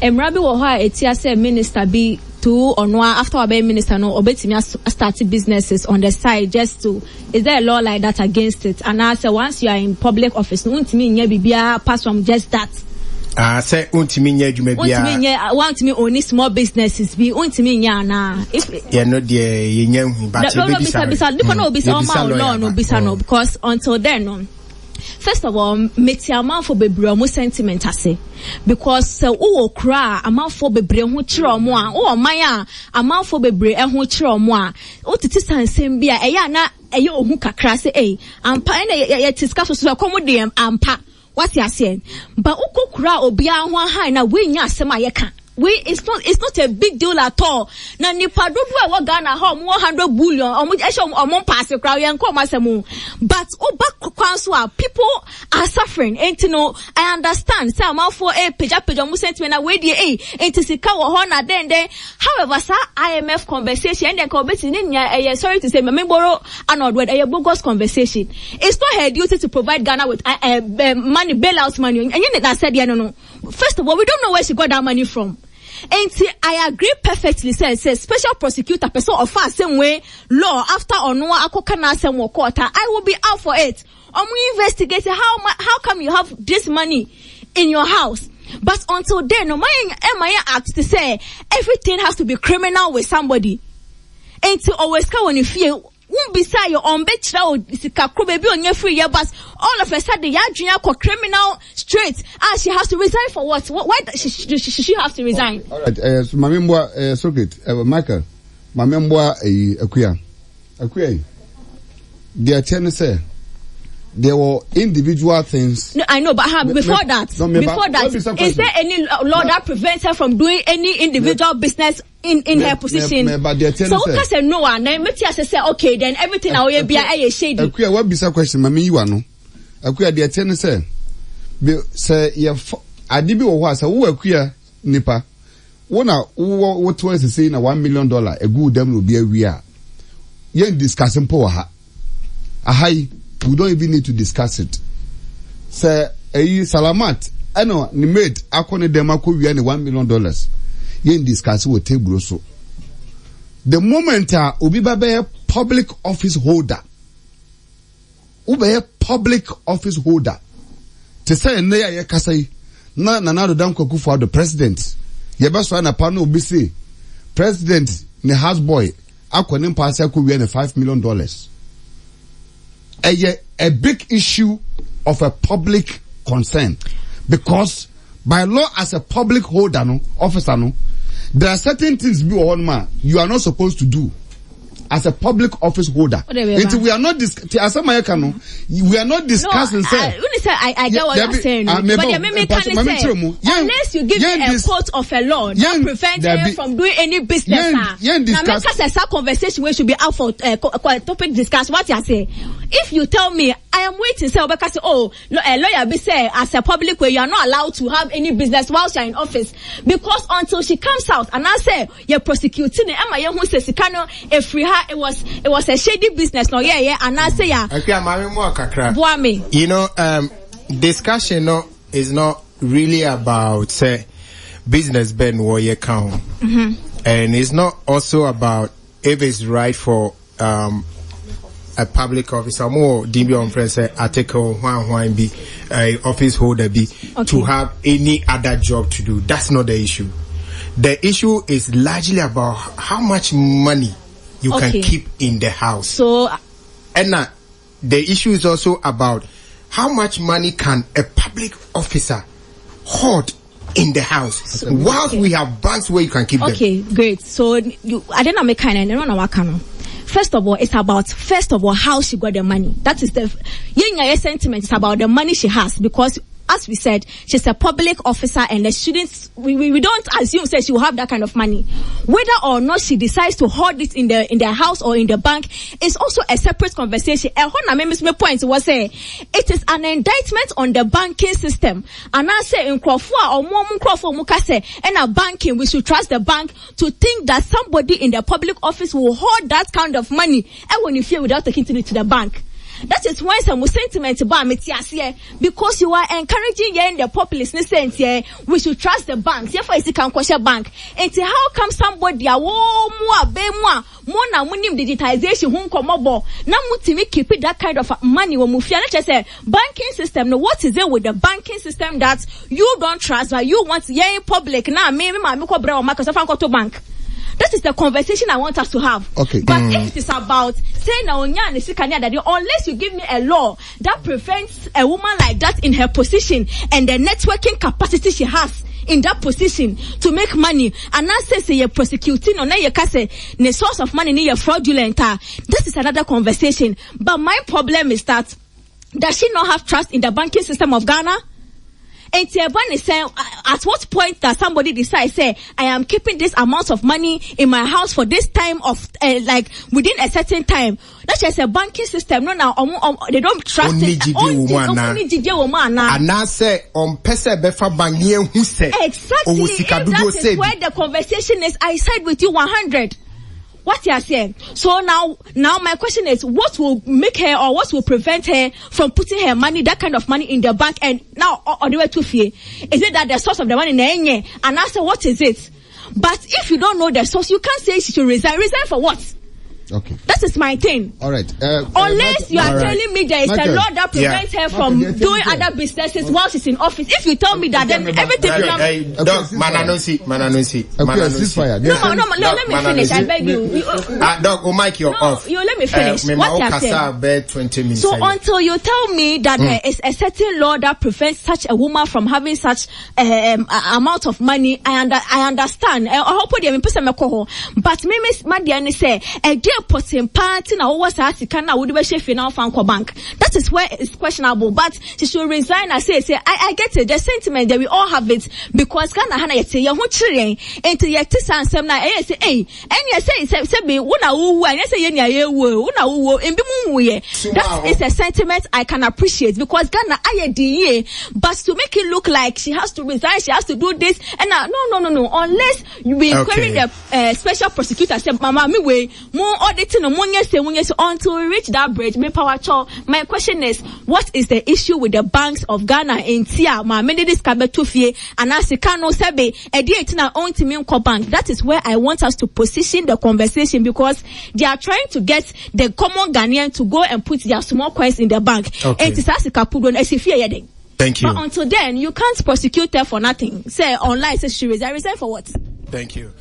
Emrabi wo ho a etia say minister be to or no after our minister no obetimi start businesses on the side just to is there a law like that against it? And I say once you are in public office no untimi nya bibia pass from just that. Say untimi nya adwuma bia. Untimi nya want me only small businesses be untimi nya na if no de ye nya hu but be bisa no bisa no because until then no. First of all, metiama for bebre mo sentiment ase because wo kra amanfo bebre ho kire omo a wo man a amanfo bebre ho kire omo a wo titi sansem bia eya na eye ohu kakra se ampa na ye tiska so komodem ampa what you say but ukokura obia ho han na we nya asem ayeka it's not a big deal at all. Na nipa dodo e wo Ghana ha 100 billion omo pass kra ye nko masemu but oba kwan so people are suffering and you know I understand say am for page mo sentiment na we dey sika wo ho na den however sir IMF conversation and then conversation sorry to say me borrow an word bogus conversation. It's not her duty to provide Ghana with money bailout money and you that said no first of all we don't know where she got that money from. And see, I agree perfectly. Say special prosecutor person of far same way law after or no akokana same court. I will be out for it. We investigate how come you have this money in your house. But until then, no my act to say everything has to be criminal with somebody. And to always come when you feel beside your own bitch now baby on your free year but all of a sudden ya junior criminal straight and she has to resign for what why does she have to resign? All right, so my member circuit Michael my member Akua they are telling say there were individual things. No, I know, but before that, is there any law that prevents her from doing any individual business in her position? So who say no one? Then maybe I say okay, then everything I will be a shady. Akua, what be some question? Mami, you know. Akua, they are telling say you adibi wo say who Akua Nipaa. What was saying $1 million a good them will be a we are. You discussing power ha. Ahai. We don't even need to discuss it. Say, Salamat, I know, ni made, akone demako we $1 million. Yen discuss with table so. The moment, Ubiba be a public office holder. Ube a public office holder. To say, neya ye kasai, na do damko kufa the president. Yebaso na pano ubisi, president, ni houseboy, akone mpasa ku we $5 million. A big issue of a public concern because by law as a public holder officer there are certain things you are not supposed to do as a public office holder. Until we are not discussing. We are not discussing. No, I get what you're saying. But unless you give me a quote of a law that prevents you from doing any business, now conversation we should be out for topic discuss. What you say? If you tell me I am waiting, say because a lawyer be say as a public way you are not allowed to have any business whilst you are in office because until she comes out and I say you're prosecuting who says if free her it was a shady business no and I say you know discussion is not really about say business ben warrior count and it's not also about if it's right for a public officer more DB on press article one be office holder be to have any other job to do. That's not the issue. The issue is largely about how much money you can keep in the house. So and now the issue is also about how much money can a public officer hold in the house whilst we have banks where you can keep them. Okay, great. So I don't know kind First of all, it's about how she got the money. That is the sentiment. It's about the money she has because, as we said, she's a public officer, and the students we don't assume say she will have that kind of money. Whether or not she decides to hold it in the house or in the bank is also a separate conversation. And my point was say it is an indictment on the banking system. And I say in Crawford or more Crawford Mukase and a banking, we should trust the bank to think that somebody in the public office will hold that kind of money. And when you feel without taking it to the bank. That is why some sentiment about me because you are encouraging in the populist sense we should trust the banks. Therefore, it's can question bank. And how come somebody more na munim digitization hun komobo na mutimi keep that kind of money when mufia. Let's say banking system. Now, what is it with the banking system that you don't trust, but you want in public? Now, me ko bra o Microsoft to bank. That is the conversation I want us to have. Okay. But if it is about saying unless you give me a law that prevents a woman like that in her position and the networking capacity she has in that position to make money, and I say you're prosecuting or you can say the source of money near fraudulent, this is another conversation. But my problem is that does she not have trust in the banking system of Ghana? And is saying, at what point does somebody decide, say, I am keeping this amount of money in my house for this time of, like, within a certain time? That's just a banking system. No, now, they don't trust it. And I say, who say, exactly. That is where the conversation is. I side with you 100. What you are saying. So now my question is, what will make her or what will prevent her from putting her money, that kind of money in the bank, and now on the way to fear? Is it that the source of the money in the and I say, what is it? But if you don't know the source, you can't say she should resign. Resign for what? Okay. That is my thing. All right. Unless you are telling me there is a law that prevents her from doing other businesses while she's in office. If you tell me that, then everything becomes... Mananosi. No, let me finish. I beg you. Dog, mic you're off. You let me finish. What you said. 20 minutes. So until you tell me that there is a certain law that prevents such a woman from having such amount of money, I understand. I hope you but me Madiani say putting party now was can now would be chefing now for bank. That is where it's questionable. But she should resign. I say I get it. The sentiment that we all have it because Ghana Hana say you who train into your tisan some na say hey and you say be una woo and you say you una woo and be muye. That is a sentiment I can appreciate because Ghana IDA but to make it look like she has to resign, she has to do this and no unless we query the special prosecutor say mama me way more auditing until we reach that bridge. My question is, what is the issue with the banks of Ghana in Tia? Ma made this kabetufie and as the Kano Sebe editing own Timinko Bank. That is where I want us to position the conversation because they are trying to get the common Ghanaian to go and put their small coins in the bank. Okay. Thank you. But until then, you can't prosecute her for nothing. Say online, say she resign for what? Thank you.